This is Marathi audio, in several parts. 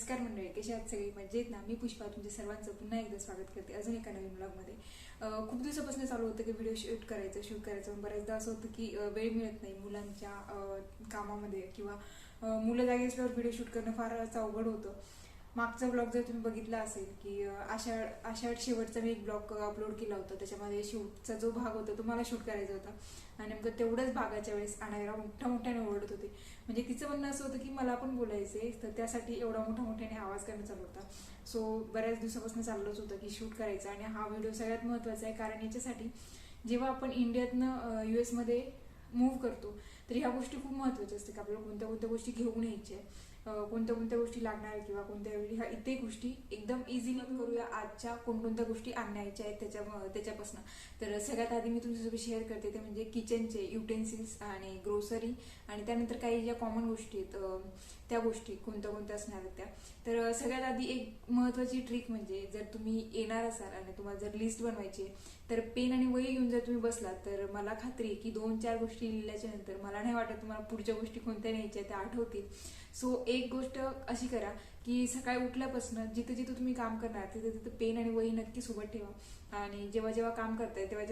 नमस्कार मंडळी, कशी आहात सगळी? मजेत ना? मी पुष्पा तुमच्या सर्वांचं पुन्हा एकदा स्वागत करते अजून एका नवीन ब्लॉगमध्ये. खूप दिवसापासून चालू होतं की व्हिडिओ शूट करायचं. बऱ्याचदा असं होतं की वेळ मिळत नाही मुलांच्या कामामध्ये, किंवा मुलं जागी असल्यावर व्हिडिओ शूट करणं फारच अवघड होतं. मागचा ब्लॉग जर तुम्ही बघितला असेल की आषाढ शेवटचा मी एक ब्लॉग अपलोड केला होता, त्याच्यामध्ये शूटचा जो भाग होता तो मला शूट करायचा होता आणि नेमकं तेवढंच भागाच्या वेळेस अनायरा मोठ्याने ओरडत होते. म्हणजे तिचं म्हणणं असं होतं की मला पण बोलायचंय, तर त्यासाठी एवढा मोठ्याने आवाज करणं चालू होता. सो बऱ्याच दिवसापासून चाललंच होतं की शूट करायचं, आणि हा व्हिडिओ सगळ्यात महत्त्वाचा आहे कारण याच्यासाठी जेव्हा आपण इंडियातनं US मध्ये मूव्ह करतो तर ह्या गोष्टी खूप महत्त्वाच्या असतात की आपल्याला कोणत्या गोष्टी घेऊन यायच्या, कोणत्या गोष्टी लागणार, किंवा कोणत्या वेळी ह्या इथे गोष्टी एकदम इझिली करूया. आजच्या कोणत्या गोष्टी आणायच्या आहेत त्याच्यापासून. तर सगळ्यात आधी मी तुमच्यासोबत शेअर करते ते म्हणजे किचनचे युटेन्सिल्स आणि ग्रोसरी, आणि त्यानंतर काही ज्या कॉमन गोष्टी आहेत त्या गोष्टी कोणत्या असणार आहेत त्या. तर सगळ्यात आधी एक महत्त्वाची ट्रिक म्हणजे, जर तुम्ही येणार असाल आणि तुम्हाला जर लिस्ट बनवायची तर पेन आणि वही घेऊन जर तुम्ही बसलात तर मला खात्री आहे की 2-4 गोष्टी लिहिल्याच्या नंतर मला नाही वाटत तुम्हाला पुढच्या गोष्टी कोणत्या न्यायच्या त्या आठवतील. सो एक गोष्ट अशी करा की सकाळी उठल्यापासून जिथं तुम्ही काम करणार तिथे पेन आणि वही नक्की सोबत ठेवा. आणि जेव्हा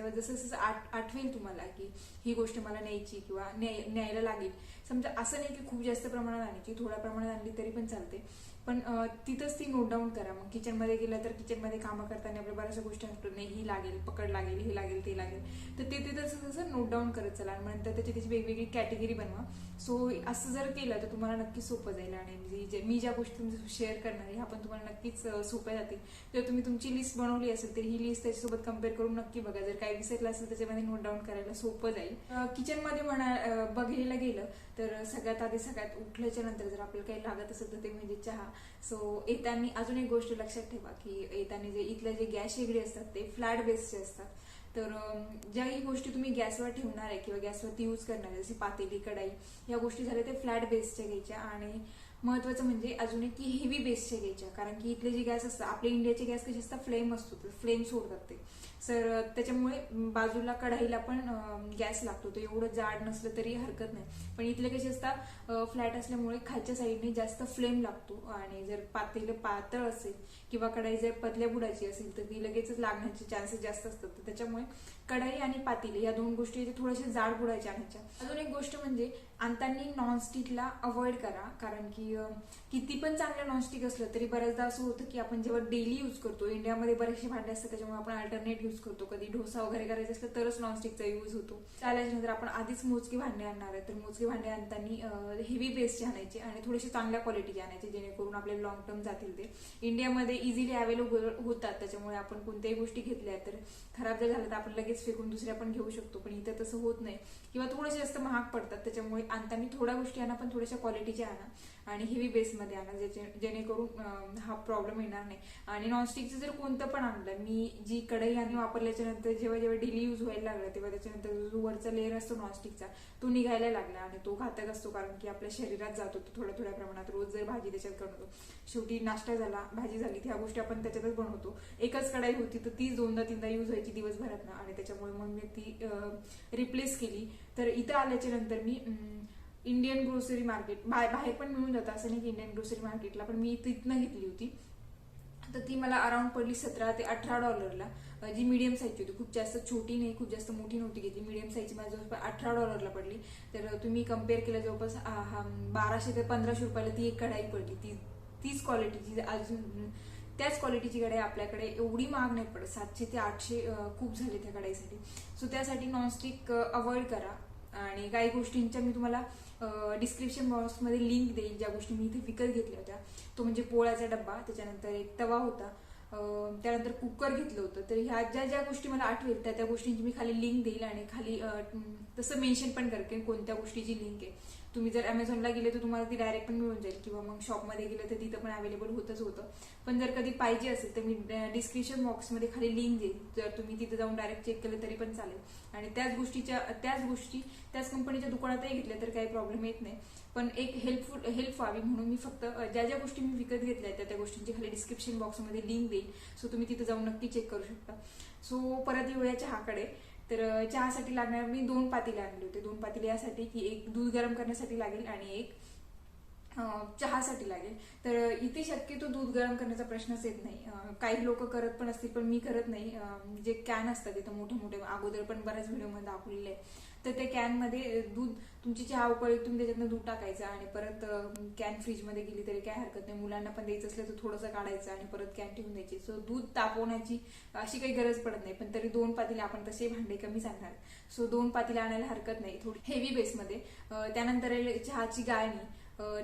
जसं जसं आठवेल तुम्हाला की ही गोष्ट मला न्यायची किंवा न्यायला लागेल, समजा असं नाही की खूप जास्त प्रमाणात आणायची, थोड्या प्रमाणात आणली तरी पण चालते, पण तिथंच ती नोट डाऊन करा. मग किचनमध्ये गेलं तर किचनमध्ये कामं करताना आपल्या बऱ्याचशा गोष्टी आठवत नाही, ही लागेल, पकड लागेल, हे लागेल, ते लागेल, तर ते तिथं नोट डाऊन करत चला. आणि नंतर त्याची वेगवेगळी कॅटेगरी बनवा. सो असं जर केलं तर तुम्हाला नक्कीच सोपं जाईल, आणि मी ज्या गोष्टी तुमच्यासोबत शेअर करणार ह्या पण तुम्हाला नक्कीच सोप्या जातील. जर तुम्ही तुमची लिस्ट बनवली असेल तर ही लिस्ट त्याच्यासोबत कम्पेअर करून नक्की बघा. जर काही विसरलं असेल त्याच्यामध्ये नोट डाऊन करायला सोपं जाईल. किचनमध्ये बघायला गेलं तर सगळ्यात उठल्याच्या नंतर जर आपल्याला काही लागत असेल तर ते म्हणजे चहा. सो येताना अजून एक गोष्ट लक्षात ठेवा की येताना इथले जे गॅस शेगडी असतात ते फ्लॅट बेसचे असतात. तर ज्याही गोष्टी तुम्ही गॅसवर ठेवणार आहे किंवा गॅसवरती यूज करणार आहे, जशी पातेली, कढाई, या गोष्टी झाल्या ते फ्लॅट बेसच्या घ्यायच्या. आणि महत्वाचं म्हणजे अजून एक की हेवी बेसच्या घ्यायच्या, कारण की इथले जे गॅस असतात, आपले इंडियाचे गॅस कसे असतात, फ्लेम असतो, फ्लेम सोडतात ते. सर त्याच्यामुळे बाजूला कढाईला पण गॅस लागतो, तो एवढं जाड नसलं तरी हरकत नाही. पण इथले कसे असतात फ्लॅट असल्यामुळे खालच्या साईडने जास्त फ्लेम लागतो, आणि जर पातेलं पातळ असेल किंवा कढाई जर पतल्या बुडाची असेल तर ती लगेचच लागण्याचे चान्सेस जास्त असतात. तर त्याच्यामुळे कढाई आणि पातेले या दोन गोष्टी थोड्याशा जाड बुडायच्या आणायच्या. अजून एक गोष्ट म्हणजे आणताना नॉनस्टिकला अवॉइड करा, कारण की किती पण चांगलं नॉनस्टिक असलं तरी बऱ्याचदा असं होतं की आपण जेव्हा डेली यूज करतो, इंडियामध्ये बरेचसे भांडे असतात त्याच्यामुळे आपण अल्टरनेट यूज करतो, कधी डोसा वगैरे करायचं असलं तरच नॉनस्टिकचा यूज होतो. त्याच्यानंतर आपण आधीच मोजके भांडे आणणार आहे तर मोजके भांडे आणताना हेवी बेसचे आणायचे आणि थोडेसे चांगल्या क्वालिटीचे आणायचे, जेणेकरून आपले लॉंग टर्म जातील. ते इंडियामध्ये इझिली अवेलेबल होतात, त्याच्यामुळे आपण कोणत्याही गोष्टी घेतल्या तर खराब जर झालं तर आपण लगेच फेकून दुसऱ्या पण घेऊ शकतो. पण इथं तसं होत नाही, किंवा थोडेसे जास्त महाग पडतात, त्याच्यामुळे आणताना थोड्या गोष्टी आणा पण थोड्याशा क्वालिटीच्या आणा आणि हेवी बेसमध्ये आणा, जेणेकरून हा प्रॉब्लेम येणार नाही. आणि नॉनस्टिकचं जर कोणतं पण आणलं, मी जी कढई आणि वापरल्याच्या नंतर जेव्हा डेली यूज व्हायला लागला तेव्हा त्याच्यानंतर जो वरचा लेअर असतो नॉनस्टिकचा तो निघायला लागला, आणि तो घातक असतो कारण की आपल्या शरीरात जातो तो थोड्या प्रमाणात. रोज जर भाजी त्याच्यात करतो, शेवटी नाश्ता झाला, भाजी झाली, ह्या गोष्टी आपण त्याच्यातच बनवतो. एकच कढाई होती तर ती 2दा-3दा यूज व्हायची दिवसभरात ना, आणि त्याच्यामुळे मग मी ती रिप्लेस केली. तर इथं आल्याच्या नंतर मी इंडियन ग्रोसरी मार्केट बाहेर पण मिळून जातं, असं नाही की इंडियन ग्रोसरी मार्केटला, पण मी इथनं घेतली होती. तर ती मला अराउंड पडली $17 ते $18, जी मीडियम साईजची होती. खूप जास्त छोटी नाही, खूप जास्त मोठी नव्हती घेतली, मीडियम साईजची मला जवळपास $18 पडली. तर तुम्ही कम्पेअर केलं जवळपास $1200 ते $1500 ती एक कढाई पडली. तीच क्वालिटीची, अजून त्याच क्वालिटीची कढाई आपल्याकडे एवढी महाग नाही पडत, $700 ते $800 खूप झाले त्या कढाईसाठी. सो त्यासाठी नॉनस्टिक अवॉइड करा. आणि काही गोष्टींच्या मी तुम्हाला डिस्क्रिप्शन बॉक्समध्ये लिंक देईल, ज्या गोष्टी मी इथे विकत घेतल्या होत्या. तो म्हणजे पोळ्याचा डब्बा, त्याच्यानंतर एक तवा होता, त्यानंतर कुकर घेतलं होतं. तर ह्या ज्या गोष्टी मला आठवेल त्या गोष्टींची मी खाली लिंक देईल, आणि खाली तसं मेन्शन पण करेन कोणत्या गोष्टीची लिंक आहे. तुम्ही जर अमेझॉनला गेले तर तुम्हाला ती डायरेक्ट पण मिळून जाईल, किंवा मग शॉपमध्ये गेलं तर तिथं पण अवेलेबल होतं. पण जर कधी पाहिजे असेल तर मी डिस्क्रिप्शन बॉक्समध्ये खाली लिंक देईल, जर तुम्ही तिथे जाऊन डायरेक्ट चेक केलं तरी पण चालेल. आणि त्याच गोष्टी त्याच कंपनीच्या दुकानातही घेतल्या तर काही प्रॉब्लेम येत नाही. पण एक हेल्प व्हावी म्हणून मी फक्त ज्या गोष्टी मी विकत घेतल्या त्या गोष्टींची खाली डिस्क्रिप्शन बॉक्समध्ये लिंक देईल. सो तुम्ही तिथे जाऊन नक्की चेक करू शकता. सो परत येऊया चहाकडे. तर चहासाठी लागणार मी 2 पातेले आणले होते. 2 पातेले यासाठी की एक दूध गरम करण्यासाठी लागेल आणि एक चहासाठी लागेल. तर इथे शक्यतो दूध गरम करण्याचा प्रश्नच येत नाही. काही लोक करत पण असतील पण मी करत नाही. जे कॅन असतात इथं मोठे मोठे, अगोदर पण बऱ्याच व्हिडिओमध्ये दाखवलेले आहे, तर त्या कॅनमध्ये दूध, तुमची चहा उकळी तुम्ही त्याच्यातनं दूध टाकायचं आणि परत कॅन फ्रीजमध्ये गेली तरी काय हरकत नाही. मुलांना पण द्यायचं असलं तर थोडंसं काढायचं आणि परत कॅन ठेवून द्यायची. सो दूध तापवण्याची अशी काही गरज पडत नाही. पण तरी 2 पातेले, आपण तसे भांडे कमी सांगणार, सो 2 पातेले आणायला हरकत नाही, थोडी हेवी बेसमध्ये. त्यानंतर चहाची गाळणी,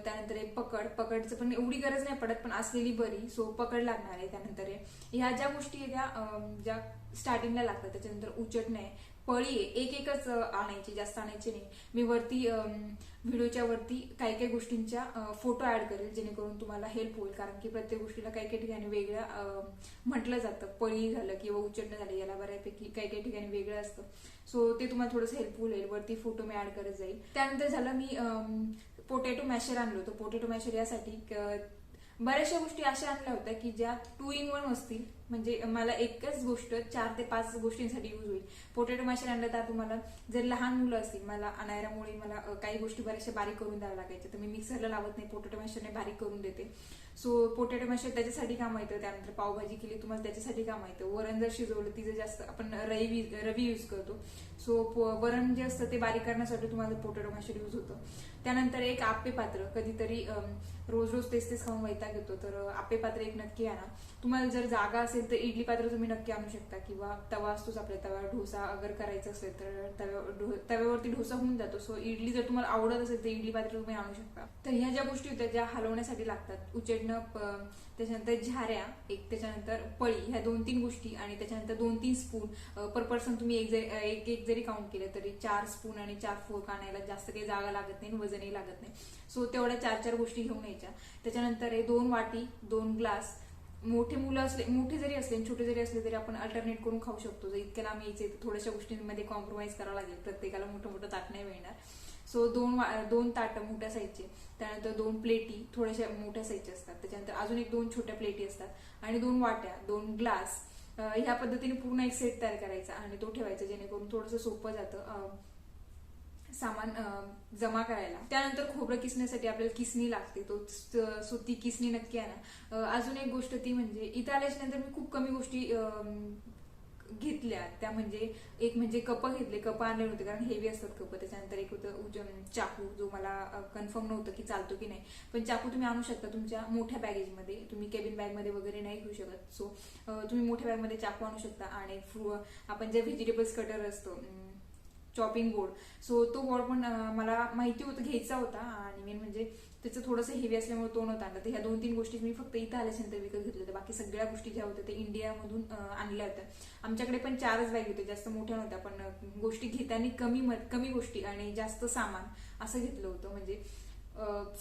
त्यानंतर एक पकडचं पण एवढी गरज नाही पडत, पण असलेली बरी. सो पकड लागणार आहे. त्यानंतर ह्या ज्या गोष्टी आहे त्या ज्या स्टार्टिंगला लागतात. त्याच्यानंतर उचटणे, पळी आहे, एक एकच आणायची, जास्त आणायची नाही. मी वरती व्हिडिओच्या वरती काही काही गोष्टींच्या फोटो ऍड करेल, जेणेकरून तुम्हाला हेल्प होईल. कारण की प्रत्येक गोष्टीला काही काही ठिकाणी वेगळं म्हटलं जातं. पळी झालं किंवा उचटणं झालं, याला बऱ्यापैकी काही काही ठिकाणी वेगळं असतं. सो ते तुम्हाला थोडंसं हेल्पफुल होईल. वरती फोटो मी ऍड करत जाईल. त्यानंतर झालं, मी पोटॅटो मॅशर आणलं होतं. पोटॅटो मॅशर यासाठी बऱ्याचशा गोष्टी अशा आणल्या होत्या की ज्या 2 in 1 असतील, म्हणजे मला एकच गोष्ट 4 ते 5 गोष्टींसाठी यूज होईल. पोटॅटो मॅशर आणलं तर तुम्हाला जर लहान मुलं असतील, मला आणायल्यामुळे मला काही गोष्टी बऱ्याचशा बारीक करून द्याव्या लागायच्या, तर मी मिक्सरला लावत नाही, पोटॅटो मॅशरने बारीक करून देते. सो पोटॅटो मॅशर त्याच्यासाठी काम येतं. त्यानंतर पावभाजी केली तुम्हाला त्याच्यासाठी काम येतं. वरण जर शिजवलं, तिचं जास्त आपण रवी यूज करतो. सो वरण जे असतं ते बारीक करण्यासाठी तुम्हाला पोटॅटो मॅशर यूज होतं. त्यानंतर एक आप्पे पात्र, कधीतरी रोज रोज तेच खाऊन वैताग येतो, तर आप्पे पात्र एक नक्की आणा. तुम्हाला जर जागा असेल तर इडली पात्र तुम्ही नक्की आणू शकता, किंवा तवा असतोच आपल्या तव्यावर. डोसा अगर करायचा असेल तर तव्यावरती डोसा होऊन जातो. सो इडली जर तुम्हाला आवडत असेल तर इडली पात्र तुम्ही आणू शकता. तर ह्या ज्या गोष्टी होत्या ज्या हलवण्यासाठी लागतात, उचडणं, त्याच्यानंतर झाऱ्या एक, त्याच्यानंतर पळी, ह्या 2-3 गोष्टी, आणि त्याच्यानंतर 2-3 स्पून पर पर्सन. तुम्ही एक जरी काउंट केलं तरी 4 स्पून आणि 4 फोर्क आणायला जास्त काही जागा लागत नाही, वजनही लागत नाही. सो तेवढ्या 4-4 गोष्टी घेऊन यायच्या. त्याच्यानंतर 2 वाटी, 2 ग्लास. मोठे मुलं असले, मोठे जरी असले छोटे जरी असले तरी आपण अल्टरनेट करून खाऊ शकतो. जर इतक्या लांब यायचे तर थोड्याशा गोष्टींमध्ये कॉम्प्रोमाइज करावं लागेल, प्रत्येकाला मोठं ताट नाही मिळणार. सो 2 ताटं मोठ्या साईजचे, त्यानंतर 2 प्लेटी थोड्याशा मोठ्या साईजच्या असतात, त्याच्यानंतर अजून 2 छोट्या प्लेटी असतात, आणि 2 वाट्या, 2 ग्लास. ह्या पद्धतीने पूर्ण एक सेट तयार करायचा आणि तो ठेवायचा, जेणेकरून थोडंसं सोपं जातं सामान जमा करायला. त्यानंतर खोबरं किसण्यासाठी आपल्याला किसणी लागते, सो ती किसणी नक्की आणा. अजून एक गोष्ट ती म्हणजे, इथं आल्याच्या नंतर मी खूप कमी गोष्टी घेतल्या. त्या म्हणजे एक म्हणजे कप घेतले, कप आणले होते कारण हेवी असतात कप. त्याच्यानंतर एक होतं चाकू, जो मला कन्फर्म नव्हतं की चालतो की नाही, पण चाकू तुम्ही आणू शकता तुमच्या मोठ्या बॅगेजमध्ये. तुम्ही केबिन बॅगमध्ये वगैरे नाही घेऊ शकत. सो तुम्ही मोठ्या बॅगमध्ये चाकू आणू शकता. आणि आपण जे व्हेजिटेबल्स कटर असतो, चॉपिंग बोर्ड, सो तो बोर्ड पण मला माहिती होतं घ्यायचा होता, आणि मेन म्हणजे त्याचं थोडंसं हेवी असल्यामुळे तो नव्हता आणला. तर ह्या 2-3 गोष्टी मी फक्त इथं आल्याच्यानंतर विकत घेतल्या होत्या. बाकी सगळ्या गोष्टी ज्या होत्या ते इंडियामधून आणल्या होत्या. आमच्याकडे पण 4च बॅग होते, जास्त मोठ्या नव्हत्या, पण गोष्टी घेताना कमी गोष्टी आणि जास्त सामान असं घेतलं होतं. म्हणजे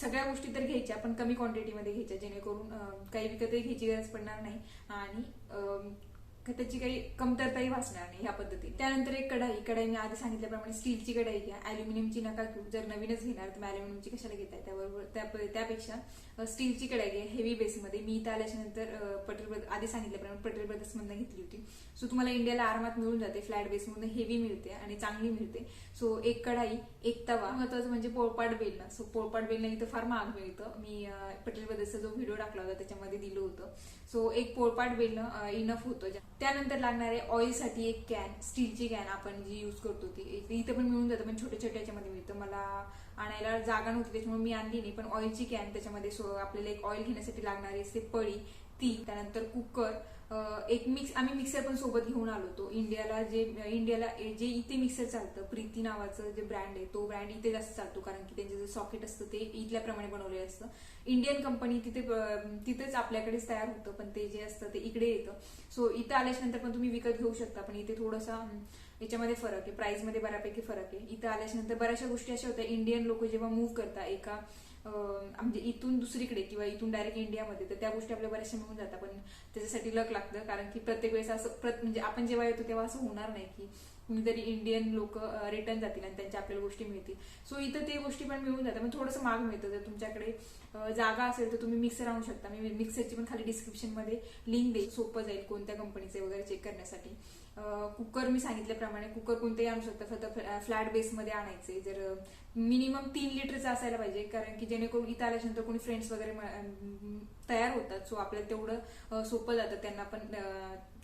सगळ्या गोष्टी तर घ्यायच्या पण कमी क्वांटिटीमध्ये घ्यायच्या, जेणेकरून काही विकतही घ्यायची गरज पडणार नाही आणि त्याची काही कमतरताही भासणार नाही ह्या पद्धतीने. त्यानंतर एक कढाई मी आधी सांगितल्याप्रमाणे स्टीलची कढाई घ्या, अॅल्युमिनियमची नका घेऊ. जर नवीनच घेणार तर अॅल्युमिनियमची कशाला घेताय, त्यापेक्षा स्टीलची कढाई घ्या हेवी बेसमध्ये. मी इथं आल्याच्यानंतर आधी सांगितल्याप्रमाणे पटेल ब्रदर्समधून घेतली होती. सो तुम्हाला इंडियाला आरामात मिळून जाते, फ्लॅट बेसमधून हेवी मिळते आणि चांगली मिळते. सो एक कढाई, एक तवा, महत्वाचं म्हणजे पोळपाट बेलणं. सो पोळपाट बेलणं इथं फार महाग मिळतं. मी पटेल ब्रदर्सचा जो व्हिडिओ टाकला होता त्याच्यामध्ये दिलं होतं. सो एक पोळपाट बेलणं इनफ होतं. त्यानंतर लागणारे ऑइलसाठी एक कॅन, स्टीलची कॅन आपण जी यूज करतो ती इथं पण मिळून जातं, पण छोट्या याच्यामध्ये मिळतं. मला आणायला जागा नव्हती त्याच्यामुळे मी आणली नाही, पण ऑइलची कॅन, त्याच्यामध्ये आपल्याला एक ऑइल घेण्यासाठी लागणारी असते पळी ती. त्यानंतर कुकर, आम्ही मिक्सर पण सोबत घेऊन आलो होतो. इंडियाला जे इथे मिक्सर चालतं, प्रीती नावाचं जे ब्रँड आहे, तो ब्रँड इथे जास्त चालतो, कारण की त्यांचे जे सॉकेट असतं ते इथल्याप्रमाणे बनवलेलं असतं. इंडियन कंपनी तिथेच आपल्याकडेच तयार होतं, पण ते जे असतं ते इकडे येतं. सो इथं आल्याच्यानंतर पण तुम्ही विकत घेऊ शकता, पण इथे थोडासा याच्यामध्ये फरक आहे, प्राइसमध्ये बऱ्यापैकी फरक आहे. इथं आल्याच्यानंतर बऱ्याचशा गोष्टी अशा होत्या, इंडियन लोक जेव्हा मूव्ह करतात एका म्हणजे इथून दुसरीकडे किंवा इथून डायरेक्ट इंडियामध्ये, तर त्या गोष्टी आपल्या बऱ्याचशा मिळून जातात, पण त्याच्यासाठी लक लागतं. कारण की प्रत्येक वेळेस असं म्हणजे आपण जेव्हा येतो तेव्हा असं होणार नाही की कुणीतरी इंडियन लोक रिटर्न जातील आणि त्यांच्या आपल्याला गोष्टी मिळतील. सो इथं ते गोष्टी पण मिळून जातात, पण थोडंसं महाग मिळतं. जर तुमच्याकडे जागा असेल तर तुम्ही मिक्सर आणू शकता. मी मिक्सरची पण खाली डिस्क्रिप्शन मध्ये लिंक देईल, सोपं जाईल कोणत्या कंपनीचे वगैरे चेक करण्यासाठी. कुकर मी सांगितल्याप्रमाणे कुकर कोणतेही आणू शकता, फक्त फ्लॅट बेसमध्ये आणायचे. जर मिनिमम 3 लिटरचा असायला पाहिजे, कारण की जेणेकरून इथं आल्याच्यानंतर कोणी फ्रेंड्स वगैरे तयार होतात, सो आपल्याला तेवढं सोपं जातं त्यांना पण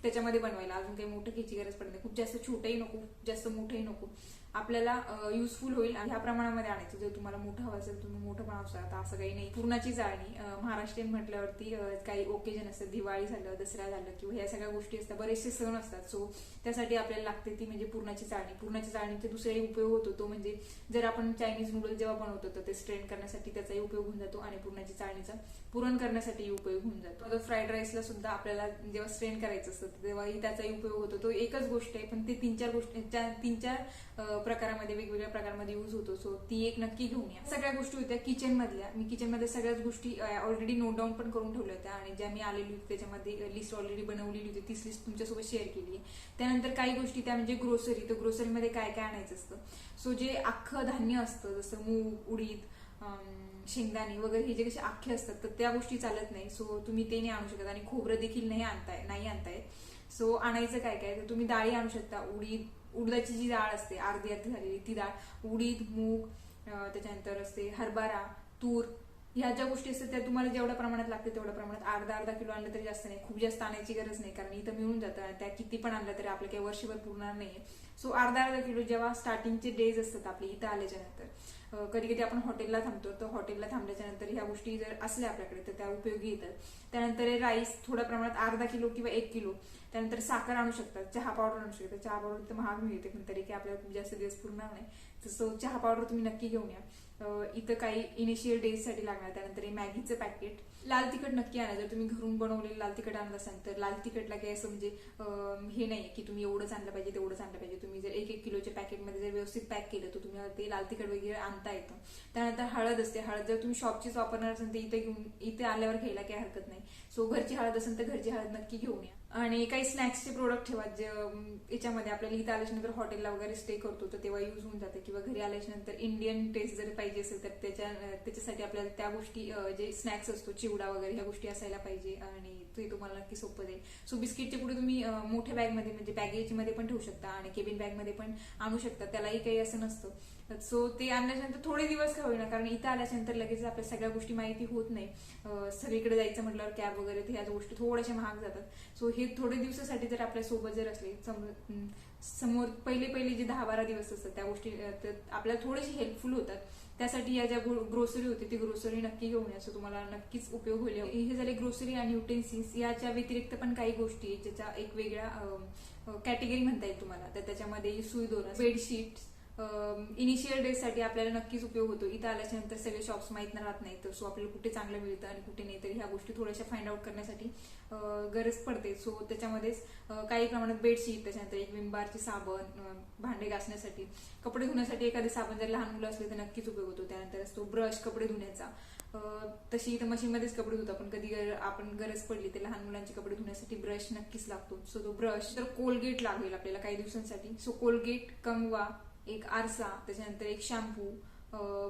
त्याच्यामध्ये बनवायला. अजून काही मोठं घ्यायची गरज पडत नाही, खूप जास्त छोटंही नको, जास्त मोठंही नको, आपल्याला युजफुल होईल ह्या प्रमाणामध्ये आणायचं. जर तुम्हाला मोठं हवं असेल तुम्ही मोठं पण असू शकता, असं काही नाही. पुरणाची चाळणी महाराष्ट्रीयन म्हटल्यावरती काही ओकेजन असतात, दिवाळी झालं, दसरा झालं किंवा ह्या सगळ्या गोष्टी असतात, बरेचसे सण असतात, सो त्यासाठी आपल्याला लागते ती म्हणजे पुरणाची चाळणी. पुरणाची चाळणीचे दुसराही उपयोग होतो तो म्हणजे जर आपण चायनीज नूडल्स जेव्हा बनवतो तर ते स्ट्रेन करण्यासाठी त्याचाही उपयोग होऊन जातो आणि पुरणाची चाळणीचा पुरण करण्यासाठी उपयोग होऊन जातो. फ्राईड राईसला सुद्धा आपल्याला जेव्हा स्ट्रेन करायचं असतं तेव्हाही त्याचाही उपयोग होतो. तो एकच गोष्ट आहे, पण ते 3-4 प्रकारामध्ये वेगवेगळ्या प्रकारामध्ये यूज होतो, सो ती एक नक्की घेऊन या. सगळ्या गोष्टी होत्या किचन मधल्या. मी किचन मध्ये सगळ्याच गोष्टी ऑलरेडी नोट डाऊन पण करून ठेवल्या होत्या आणि ज्या मी आलेली होती त्याच्यामध्ये लिस्ट ऑलरेडी बनवलेली होती, तीच लिस्ट तुमच्यासोबत शेअर केली. त्यानंतर काही गोष्टी त्या म्हणजे ग्रोसरी. तर ग्रोसरीमध्ये काय काय आणायचं असतं, सो जे अख्खं धान्य असतं जसं मूग, उडीद, शेंगदाणे वगैरे हे जे कसे अख्खे असतात तर त्या गोष्टी चालत नाही, सो तुम्ही ते नाही आणू शकत. आणि खोबरं देखील नाही आणताय. सो आणायचं काय काय तर तुम्ही डाळी आणू शकता. उडदाची जी डाळ असते अर्धी झालेली ती डाळ, उडीद, मूग, त्याच्यानंतर असते हरभरा, तूर, ह्या ज्या गोष्टी असतात त्या तुम्हाला जेवढ्या प्रमाणात लागते तेवढ्या प्रमाणात अर्धा किलो आणलं तरी जास्त नाही, खूप जास्त आणायची गरज नाही, कारण इथं मिळून जातं आणि त्या किती पण आणलं तरी आपलं काही वर्षभर पुरणार नाहीये. सो अर्धा किलो जेव्हा स्टार्टिंगचे डेज असतात आपले इथं आल्याच्या नंतर, कधी कधी आपण हॉटेलला थांबतो तर हॉटेलला थांबल्याच्या नंतर ह्या गोष्टी जर असल्या आपल्याकडे तर त्या उपयोगी येतात. त्यानंतर राईस थोड्या प्रमाणात अर्धा किलो किंवा 1 किलो. त्यानंतर साखर आणू शकतात, चहा पावडर आणू शकतात. चहा पावडर तर महाग मिळते पण तरी की आपल्याला खूप जास्त दिवस पुरणार नाही, तसं चहा पावडर तुम्ही नक्की घेऊन या. इथं काही इनिशियल डेज साठी लागणार. त्यानंतर मॅगीचं पॅकेट, लाल तिखट नक्की आणा. जर तुम्ही घरून बनवलेलं लाल तिखट आणलं असाल तर लाल तिखटला काही असं म्हणजे हे नाही की तुम्ही एवढंच आणलं पाहिजे तेवढंच आणलं पाहिजे. तुम्ही जर 1-1 किलोच्या पॅकेटमध्ये जर व्यवस्थित पॅक केलं तर तुम्ही ते लाल तिखट वगैरे आणता येतं. त्यानंतर हळद असते. हळद जर तुम्ही शॉपचीच वापरणार असेल तर इथे आल्यावर घ्यायला काही हरकत नाही. सो घरची हळद असेल तर घरची हळद नक्की घेऊन या. आणि काही स्नॅक्सचे प्रोडक्ट ठेवा जे याच्यामध्ये आपल्याला इथं आल्याच्यानंतर हॉटेलला वगैरे स्टे करतो तर तेव्हा यूज होऊन जाते, किंवा घरी आल्याच्यानंतर इंडियन टेस्ट जर पाहिजे असेल तर त्याच्यासाठी आपल्याला त्या गोष्टी जे स्नॅक्स असतो चिवडा वगैरे ह्या गोष्टी असायला पाहिजे आणि ते तुम्हाला नक्की सोपं जाईल. सो बिस्किटचे पुढे तुम्ही मोठ्या बॅगमध्ये म्हणजे बॅगेज मध्ये पण ठेवू शकता आणि केबिन बॅगमध्ये पण आणू शकता, त्यालाही काही असं नसतं. सो ते आणल्याच्यानंतर थोडे दिवस का होईना, कारण इथं आल्याच्यानंतर लगेच आपल्या सगळ्या गोष्टी माहिती होत नाही. सगळीकडे जायचं म्हटल्यावर कॅब वगैरे ह्या गोष्टी थोड्याशा महाग जातात. सो हे थोडे दिवसासाठी जर आपल्या सोबत जर असले समोर पहिले जे 10-12 दिवस असतात त्या गोष्टी आपल्याला थोडेसे हेल्पफुल होतात. त्यासाठी या ज्या ग्रोसरी होती ती ग्रोसरी नक्की घेऊन या, सो तुम्हाला नक्कीच उपयोग होईल. हे झाले ग्रोसरी आणि युटेन्सिल्स. याच्या व्यतिरिक्त पण काही गोष्टी ज्याच्या एक वेगळ्या कॅटेगरी म्हणता येईल तुम्हाला. तर त्याच्यामध्ये सुई दोरा, बेडशीट इनिशियल डेज साठी आपल्याला नक्कीच उपयोग होतो. इथं आल्याच्या नंतर सगळे शॉप्स माहीत राहत नाही, तर सो आपल्याला कुठे चांगलं मिळतं आणि कुठे नाही, तर ह्या गोष्टी थोड्याशा फाइंड आउट करण्यासाठी गरज पडते. सो त्याच्यामध्येच काही प्रमाणात बेडशीट, त्याच्यानंतर एक विमबारची साबण, भांडे घासण्यासाठी, कपडे धुण्यासाठी एखादे साबण जर लहान मुलं असले तर नक्कीच उपयोग होतो. त्यानंतर असतो ब्रश कपडे धुण्याचा. तशी इथं मशीनमध्येच कपडे धुतो आपण, कधी आपण गरज पडली तर लहान मुलांचे कपडे धुण्यासाठी ब्रश नक्कीच लागतो. सो तो ब्रश, तर कोलगेट लागेल आपल्याला काही दिवसांसाठी. सो कोलगेट, कंगवा, एक आरसा, त्याच्यानंतर एक shampoo,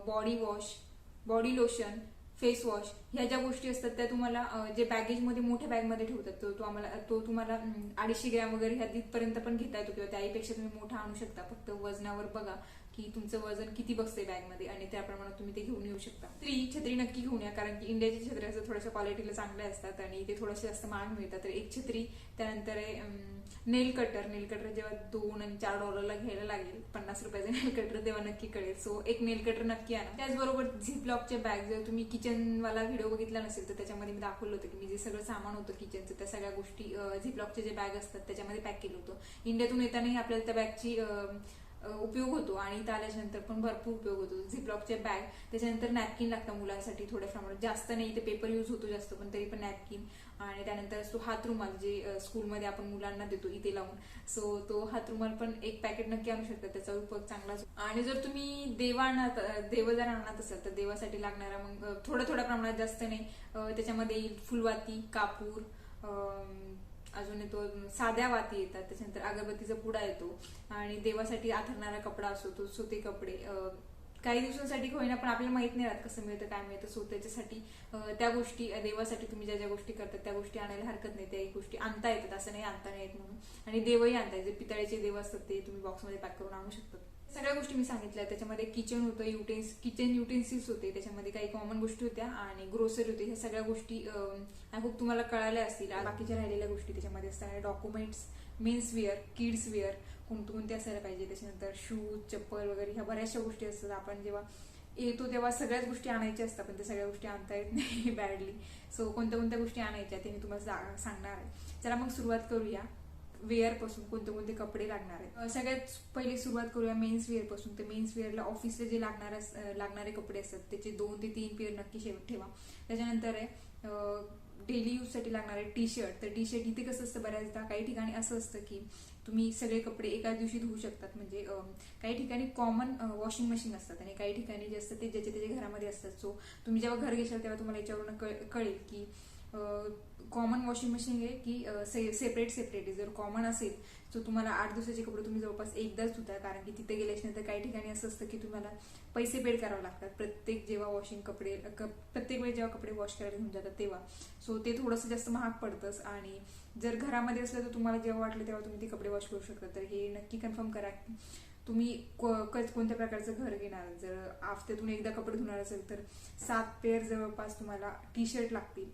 body wash, body lotion, face wash, ह्या ज्या गोष्टी असतात त्या तुम्हाला जे बॅगेजमध्ये मोठ्या बॅगमध्ये ठेवतात तो तुम्हाला 250 ग्रॅम वगैरे ह्या तिथपर्यंत पण घेता येतो, किंवा त्याहीपेक्षा तुम्ही मोठा आणू शकता. फक्त वजनावर बघा की तुमचं वजन किती बसते बॅगमध्ये आणि त्याप्रमाणे तुम्ही ते घेऊन येऊ शकता. छत्री नक्की घेऊन या, कारण की इंडियाची छत्री असं थोड्याशा क्वालिटीला चांगल्या असतात आणि ते थोडेसे जास्त महाग मिळतात. तर एक छत्री. त्यानंतर नेल कटर जेव्हा $2 आणि $4 घ्यायला लागेल 50 रुपयाचं नेल कटर तेव्हा नक्की कळेल. सो एक नेल कटर नक्की आणा. त्याचबरोबर झिप लॉकचे बॅग. जर तुम्ही किचनवाला व्हिडिओ बघितला नसेल तर त्याच्यामध्ये मी दाखवलं होतं की मी जे सगळं सामान होतं किचनचं त्या सगळ्या गोष्टी झिप लॉकचे जे बॅग असतात त्याच्यामध्ये पॅक केलं होतं. इंडियातून येतानाही आपल्याला त्या बॅगची उपयोग होतो आणि इथं आल्याच्यानंतर पण भरपूर उपयोग होतो. झिपलॉकचे बॅग. त्याच्यानंतर नॅपकिन लागतं मुलांसाठी थोड्या प्रमाणात, जास्त नाही, इथे पेपर यूज होतो जास्त पण तरी पण नॅपकिन. आणि त्यानंतर असतो हात रुमाल, जे स्कूलमध्ये आपण मुलांना देतो इथे लावून. सो तो हात रुमाल पण एक पॅकेट नक्की आणू शकता, त्याचा उपयोग चांगलाच. आणि जर तुम्ही देव जर आणत असाल तर देवासाठी लागणारा मग थोड्या प्रमाणात, जास्त नाही, त्याच्यामध्ये फुलवाती, कापूर, अजून येतो साध्या वाती येतात, त्याच्यानंतर अगरबत्तीचा पुडा येतो आणि देवासाठी आथरणारा कपडा असतो तो सुते कपडे काही दिवसांसाठी होईना पण आपल्याला माहित नाही राहत कसं मिळतं काय मिळतं. सो त्याच्यासाठी त्या गोष्टी देवासाठी तुम्ही ज्या ज्या गोष्टी करतात त्या गोष्टी आणायला हरकत नाही. त्या गोष्टी आणता येतात, असं नाही आणता नाही येत म्हणून. आणि देवही आणता येते, पितळेचे देव असतात ते तुम्ही बॉक्समध्ये पॅक करून आणू शकतात. सगळ्या गोष्टी मी सांगितल्या. त्याच्यामध्ये किचन होतं, किचन युटेन्सिल्स होते, त्याच्यामध्ये काही कॉमन गोष्टी होत्या आणि ग्रोसरी होती. ह्या सगळ्या गोष्टी आय होप तुम्हाला कळाल्या असतील. बाकीच्या राहिलेल्या गोष्टी त्याच्यामध्ये असतात, documents, men's wear, kids wear कोणते असायला पाहिजे, त्याच्यानंतर शूज, चप्पल वगैरे ह्या बऱ्याचशा गोष्टी असतात. आपण जेव्हा येतो तेव्हा सगळ्याच गोष्टी आणायच्या असतात, पण त्या सगळ्या गोष्टी आणता येत नाही बॅडली. सो कोणत्या गोष्टी आणायच्या ते मी तुम्हाला सांगणार आहे. चला मग सुरुवात करूया वेअर पासून, कोणते कपडे लागणार आहेत. सगळ्यात पहिले सुरुवात करूया मेन्स वेअर पासून. तर मेन्स वेअरला ऑफिसला जे लागणारे कपडे असतात त्याचे 2 ते 3 पेअर नक्की ठेवा. त्याच्यानंतर आहे डेली यूजसाठी लागणारे टी शर्ट. तर टी शर्ट इथे कसं असतं, बऱ्याचदा काही ठिकाणी असं असतं की तुम्ही सगळे कपडे एकाच दिवशी धुवू शकतात. म्हणजे काही ठिकाणी कॉमन वॉशिंग मशीन असतात आणि काही ठिकाणी जे असतं ते त्याच्या घरामध्ये असतात. सो तुम्ही जेव्हा घर घेशाल तेव्हा तुम्हाला याच्यावरून कळेल की कॉमन वॉशिंग मशीन आहे की सेपरेट आहे. जर कॉमन असेल तर तुम्हाला 8 दिवसाचे कपडे तुम्ही जवळपास एकदाच धुता, कारण की तिथे गेल्याच्या नंतर काही ठिकाणी असं असतं की तुम्हाला पैसे पेड करावे लागतात प्रत्येक वेळी जेव्हा कपडे वॉश करायला घेऊन जातात तेव्हा. सो ते थोडंसं जास्त महाग पडतंच. आणि जर घरामध्ये असलं तर तुम्हाला जेव्हा वाटलं तेव्हा तुम्ही ते कपडे वॉश करू शकता. तर हे नक्की कन्फर्म करा की तुम्ही कोणत्या प्रकारचं घर घेणार. जर हफ्त्यातून एकदा कपडे धुणार असेल तर 7 पेअर जवळपास तुम्हाला टी शर्ट लागतील,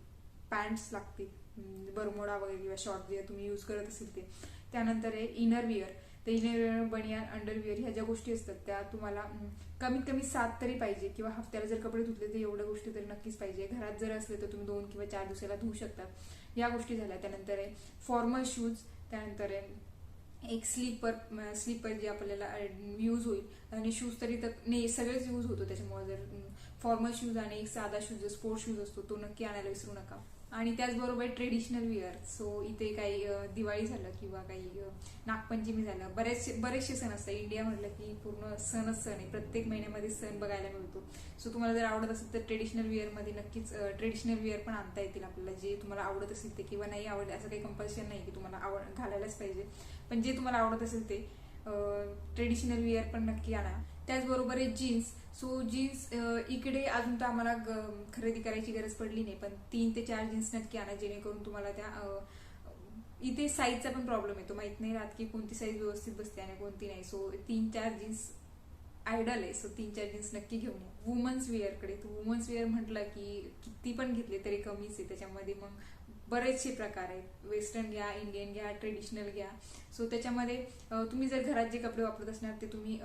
पॅन्ट्स लागतील, बरमोडा वगैरे किंवा शॉर्ट जे तुम्ही यूज करत असेल ते. त्यानंतर आहे इनर विअर. तर इनर विअर, बनियान, अंडरविअर ह्या ज्या गोष्टी असतात त्या तुम्हाला कमीत कमी 7 तरी पाहिजे, किंवा हफ्त्याला जर कपडे धुतले तर एवढ्या गोष्टी तरी नक्कीच पाहिजे. घरात जर असले तर तुम्ही 2 किंवा 4 दिवसाला धुवू शकतात. या गोष्टी झाल्या. त्यानंतर आहे फॉर्मल शूज. त्यानंतर आहे एक स्लीपर जे आपल्याला यूज होईल. आणि शूज तरी नाही सगळेच यूज होतो, त्याच्यामुळे जर फॉर्मल शूज आणि एक साधा शूज जो स्पोर्ट्स शूज असतो तो नक्की आणायला विसरू नका. आणि त्याचबरोबर ट्रेडिशनल विअर. सो इथे काही दिवाळी झालं किंवा काही नागपंचमी झालं, बरेचसे सण असतात. इंडिया म्हटलं की पूर्ण सणच सण आहे, प्रत्येक महिन्यामध्ये सण बघायला मिळतो. सो तुम्हाला जर आवडत असेल तर ट्रेडिशनल विअरमध्ये नक्कीच ट्रेडिशनल विअर पण आणता येतील आपल्याला, जे तुम्हाला आवडत असेल ते. किंवा नाही आवडत असं काही कंपल्शन नाही की तुम्हाला घालायलाच पाहिजे, पण जे तुम्हाला आवडत असेल ते ट्रेडिशनल विअर पण नक्की आणा. त्याचबरोबर आहे जीन्स. सो जीन्स इकडे अजून तर आम्हाला खरेदी करायची गरज पडली नाही, पण 3 ते 4 जीन्स नक्की आणा, जेणेकरून तुम्हाला त्या इथे साईजचा पण प्रॉब्लेम येतो, माहित नाही राहत की कोणती साईज व्यवस्थित बसते आणि कोणती नाही. सो 3-4 जीन्स आयडल आहे. सो 3-4 जीन्स नक्की घेऊन या. वुमन्स वेअरकडे, तर वुमन्स वेअर म्हटलं की किती पण घेतले तरी कमीच आहे. त्याच्यामध्ये मग बरेचसे प्रकार आहेत. वेस्टर्न घ्या, इंडियन घ्या, ट्रेडिशनल घ्या. सो त्याच्यामध्ये तुम्ही जर घरात जे कपडे वापरत असणार ते तुम्ही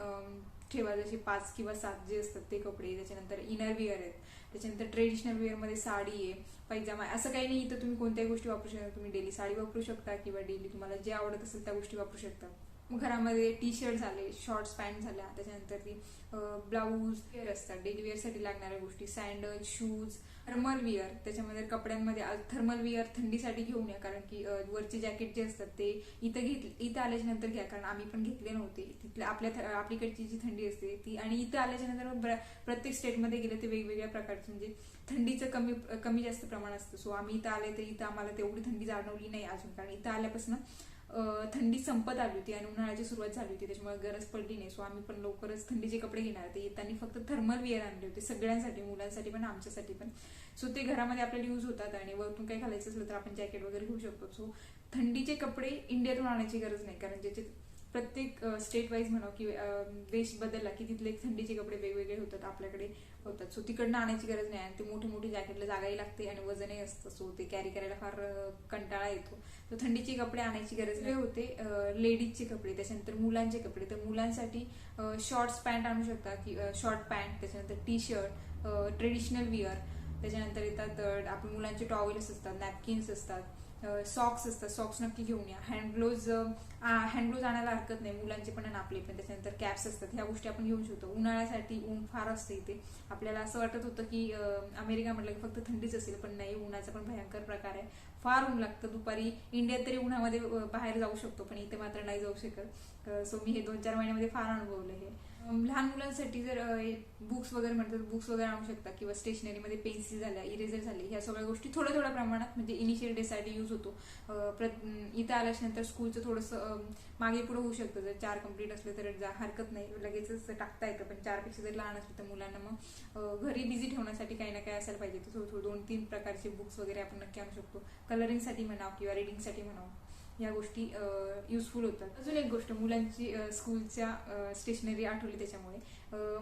ठेवा, जसे 5 किंवा 7 जे असतात ते कपडे. त्याच्यानंतर इनर विअर आहेत. त्याच्यानंतर ट्रेडिशनल वेअरमध्ये साडी आहे, पैजामा आहे. असं काही नाही, तर तुम्ही कोणत्याही गोष्टी वापरू शकता. तुम्ही डेली साडी वापरू शकता किंवा डेली तुम्हाला जे आवडत असेल त्या गोष्टी वापरू शकता. मग घरामध्ये टी शर्ट झाले, शॉर्ट्स पॅन्ट झाल्या, त्याच्यानंतर ती ब्लाऊज वेअर असतात, डेली वेअरसाठी लागणाऱ्या गोष्टी, सँडल, शूज, थर्मल विअर. त्याच्यामध्ये कपड्यांमध्ये थर्मल विअर थंडीसाठी घेऊन या, कारण की वरचे जॅकेट जे असतात ते इथं आल्याच्या नंतर घ्या, कारण आम्ही पण घेतले नव्हते. तिथल्या आपल्याकडची जी थंडी असते ती, आणि इथं आल्याच्या नंतर प्रत्येक स्टेटमध्ये गेले ते वेगवेगळ्या प्रकारचे म्हणजे थंडीचं कमी जास्त प्रमाण असतं. सो आम्ही इथं आले तर इथं आम्हाला तेवढी थंडी जाणवली नाही अजून, कारण इथं आल्यापासून थंडी संपत आली होती आणि उन्हाळ्याची सुरुवात झाली होती, त्याच्यामुळे गरज पडली नाही. सो आम्ही पण लवकरच थंडीचे कपडे घेणार होते. येताना फक्त थर्मल विअर आणले होते सगळ्यांसाठी, मुलांसाठी पण आमच्यासाठी पण. सो ते घरामध्ये आपल्याला यूज होतात आणि वरतून काही घालायचं असलं तर आपण जॅकेट वगैरे घेऊ शकतो. सो थंडीचे कपडे इंडियातून आणायची गरज नाही, कारण ज्याचे प्रत्येक स्टेट वाईज म्हणा की देश बदलला की तिथले थंडीचे कपडे वेगवेगळे होतात, आपल्याकडे होतात. सो तिकडनं आणायची गरज नाही. आणि ते मोठी जॅकेटला जागाही लागते आणि वजनही असतं, सो ते कॅरी करायला फार कंटाळा येतो. तर थंडीचे कपडे आणायची गरज नाही होते. लेडीजचे कपडे, त्याच्यानंतर मुलांचे कपडे. तर मुलांसाठी शॉर्ट्स पॅन्ट आणू शकता की शॉर्ट पॅन्ट, त्याच्यानंतर टी शर्ट, ट्रेडिशनल विअर. त्याच्यानंतर येतात आपण मुलांचे टॉवेल्स असतात, नॅपकिन्स असतात, सॉक्स असतात, सॉक्स नक्की घेऊन या. हँडग्लोव्ज आणायला हरकत नाही, मुलांचे पण आणि आपले पण. त्याच्यानंतर कॅप्स असतात, ह्या गोष्टी आपण घेऊ शकतो. उन्हाळ्यासाठी ऊन फार असते इथे. आपल्याला असं वाटत होतं की अमेरिका म्हटलं की फक्त थंडीच असेल, पण नाही, उन्हाचा पण भयंकर प्रकार आहे. फार ऊन लागतं दुपारी. इंडियात तरी उन्हामध्ये बाहेर जाऊ शकतो, पण इथे मात्र नाही जाऊ शकत. सो मी हे 2-4 महिन्यामध्ये फार अनुभवलं हे. लहान मुलांसाठी जर बुक्स वगैरे म्हणतात, बुक्स वगैरे आणू शकता किंवा स्टेशनरीमध्ये पेन्सिल झाल्या, इरेझर झाले, ह्या सगळ्या गोष्टी थोड्या थोड्या प्रमाणात म्हणजे इनिशियल डेसाठी यूज होतो. इथं आल्याच्यानंतर स्कूलचं थोडंसं मागे पुढे होऊ शकतं. जर 4 कंप्लीट असले तर हरकत नाही, लगेचच टाकता येतं. पण 4पेक्षा जर लहान असले तर मुलांना मग घरी बिझी ठेवण्यासाठी काही ना काही असायला पाहिजे. तर थोडं 2-3 प्रकारचे बुक्स वगैरे आपण नक्की आणू शकतो. कलरिंगसाठी म्हणा किंवा रिडिंगसाठी म्हणा, या गोष्टी युजफुल होतात. अजून एक गोष्ट, मुलांची स्कूलच्या स्टेशनरी आठवली त्याच्यामुळे.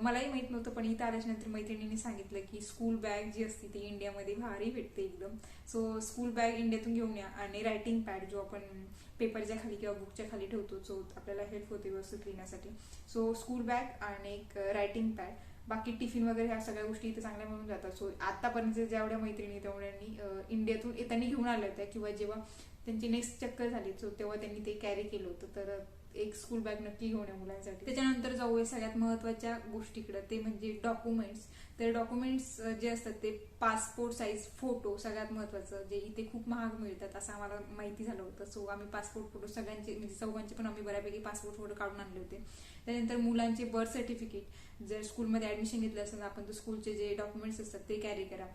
मलाही माहित नव्हतं, पण इथं आल्याच्यानंतर मैत्रिणींनी सांगितलं की स्कूल बॅग जी असते ती इंडियामध्ये भारी भेटते एकदम. सो स्कूल बॅग इंडियातून घेऊन या. आणि रायटिंग पॅड जो आपण पेपरच्या खाली किंवा बुकच्या खाली ठेवतो, जो आपल्याला हेल्प होते व्यवस्थित लिहिण्यासाठी. सो स्कूल बॅग आणि एक रायटिंग पॅड, बाकी टिफिन वगैरे ह्या सगळ्या गोष्टी इथे चांगल्या मिळून जातात. सो आतापर्यंत जेवढ्या मैत्रिणी तेवढ्यांनी इंडियातून येताना घेऊन आल्या होत्या किंवा जेव्हा त्यांची नेक्स्ट चक्कर झाली सो तेव्हा त्यांनी ते कॅरी केलं होतं. तर एक स्कूल बॅग नक्की घेऊन या मुलांसाठी. त्याच्यानंतर जाऊया सगळ्यात महत्त्वाच्या गोष्टीकडे, ते म्हणजे डॉक्युमेंट्स. तर डॉक्युमेंट्स जे असतात ते पासपोर्ट साईज फोटो सगळ्यात महत्त्वाचं, जे इथे खूप महाग मिळतात असं आम्हाला माहिती झालं होतं. सो आम्ही पासपोर्ट फोटो सगळ्यांचे म्हणजे चौघांचे पण आम्ही बऱ्यापैकी पासपोर्ट फोटो काढून आणले होते. त्यानंतर मुलांचे बर्थ सर्टिफिकेट, जर स्कूलमध्ये ऍडमिशन घेतलं असेल आपण तर स्कूलचे जे डॉक्युमेंट्स असतात ते कॅरी करा.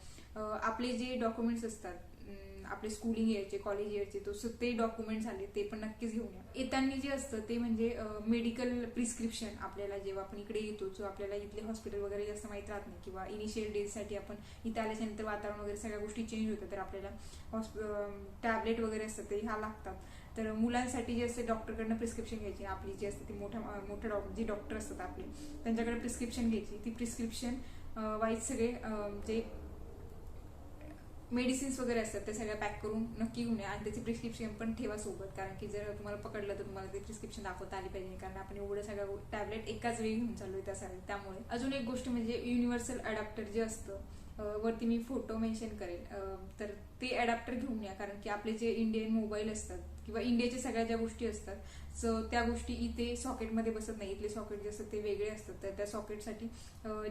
आपले जे डॉक्युमेंट्स असतात आपले स्कूलिंग इयरचे, कॉलेज इयरचे, तो ते डॉक्युमेंट झाले ते पण नक्कीच घेऊन या. येताना जे असतं ते म्हणजे मेडिकल प्रिस्क्रिप्शन. आपल्याला जेव्हा आपण इकडे येतो, जो आपल्याला इथले हॉस्पिटल वगैरे जास्त माहीत राहत नाही किंवा इनिशियल डेजसाठी आपण इथे आल्याच्यानंतर वातावरण वगैरे सगळ्या गोष्टी चेंज होतात, तर आपल्याला टॅबलेट वगैरे असतात ते ह्या लागतात. तर मुलांसाठी जे असते डॉक्टरकडनं प्रिस्क्रिप्शन घ्यायची. आपली जी असते ती मोठ्या जे डॉक्टर असतात आपले त्यांच्याकडे प्रिस्क्रिप्शन घ्यायची. ती प्रिस्क्रिप्शन वाईज सगळे जे मेडिसिन्स वगैरे असतात ते सगळ्या पॅक करून नक्की घेऊन या. आणि त्याची प्रिस्क्रिप्शन पण ठेवा सोबत, कारण की जर तुम्हाला पकडलं तर तुम्हाला ते प्रिस्क्रिप्शन दाखवता आली पाहिजे, कारण आपण एवढं सगळ्या टॅबलेट एकाच वेळी घेऊन चालू आहे त्यामुळे. अजून एक गोष्ट म्हणजे युनिव्हर्सल अडॅप्टर जे असतं, वरती मी फोटो मेन्शन करेल, तर ते अडॅप्टर घेऊन या. कारण की आपले जे इंडियन मोबाईल असतात किंवा इंडियाच्या सगळ्या ज्या गोष्टी असतात सो त्या गोष्टी इथे सॉकेटमध्ये बसत नाही. इथले सॉकेट जे असतात ते वेगळे असतात. तर त्या सॉकेटसाठी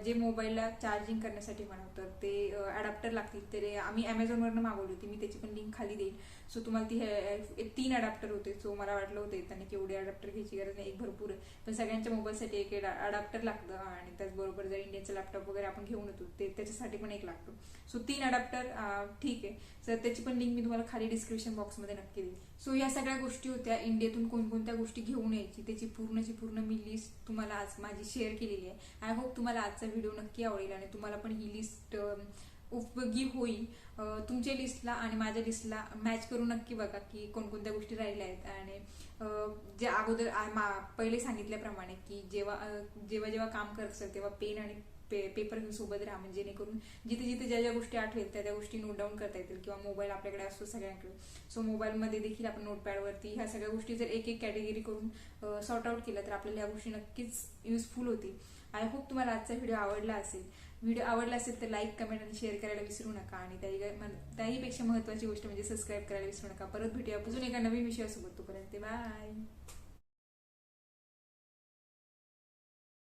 जे मोबाईलला चार्जिंग करण्यासाठी म्हणा तर ते अडॅप्टर लागतील. ते आम्ही अमेझॉनवरनं मागवली होती, मी त्याची पण लिंक खाली देईल. सो तुम्हाला ती 3 अडॅप्टर होते. सो मला वाटलं होतं त्यांनी की एवढे अडॅप्टर घ्यायची गरज नाही, एक भरपूर आहे. पण सगळ्यांच्या मोबाईलसाठी एक अडॅप्टर लागतं. आणि त्याचबरोबर जर इंडियाचं लॅपटॉप वगैरे आपण घेऊन येतो ते त्याच्यासाठी पण एक लागतो. सो 3 अडॅप्टर ठीक आहे. तर त्याची पण लिंक मी तुम्हाला खाली डिस्क्रिप्शन बॉक्समध्ये नक्की देईल. सो या सगळ्या गोष्टी होत्या इंडियातून कोणकोणत्या गोष्टी घेऊन यायची त्याची पूर्ण मी लिस्ट तुम्हाला आज माझी शेअर केलेली आहे. आय होप तुम्हाला आजचा व्हिडिओ नक्की आवडेल आणि तुम्हाला पण ही लिस्ट उपयोगी होईल. तुमच्या लिस्टला आणि माझ्या लिस्टला मॅच करून नक्की बघा की कोणकोणत्या गोष्टी राहिल्या आहेत. आणि जे अगोदर पहिले सांगितल्याप्रमाणे की जेव्हा काम करत असेल तेव्हा पेन आणि पेपर घेऊन सोबत राहा, म्हणजे जेणेकरून जिथे ज्या गोष्टी आठवेल त्या गोष्टी नोट डाऊन करता येतील. किंवा मोबाईल आपल्याकडे असतो सगळ्यांकडे, सो मोबाईलमध्ये देखील आपण नोटपॅडवरती ह्या सगळ्या गोष्टी जर एक कॅटेगरी करून सॉर्ट आउट केलं तर आपल्याला ह्या गोष्टी नक्कीच युजफुल होतील. आय होप तुम्हाला आजचा व्हिडिओ आवडला असेल. व्हिडिओ आवडला असेल तर लाईक, कमेंट आणि शेअर करायला विसरू नका. आणि त्याहीपेक्षा महत्त्वाची गोष्ट म्हणजे सबस्क्राईब करायला विसरू नका. परत भेटूया अजून एका नवीन विषयासोबत. तोपर्यंत बाय.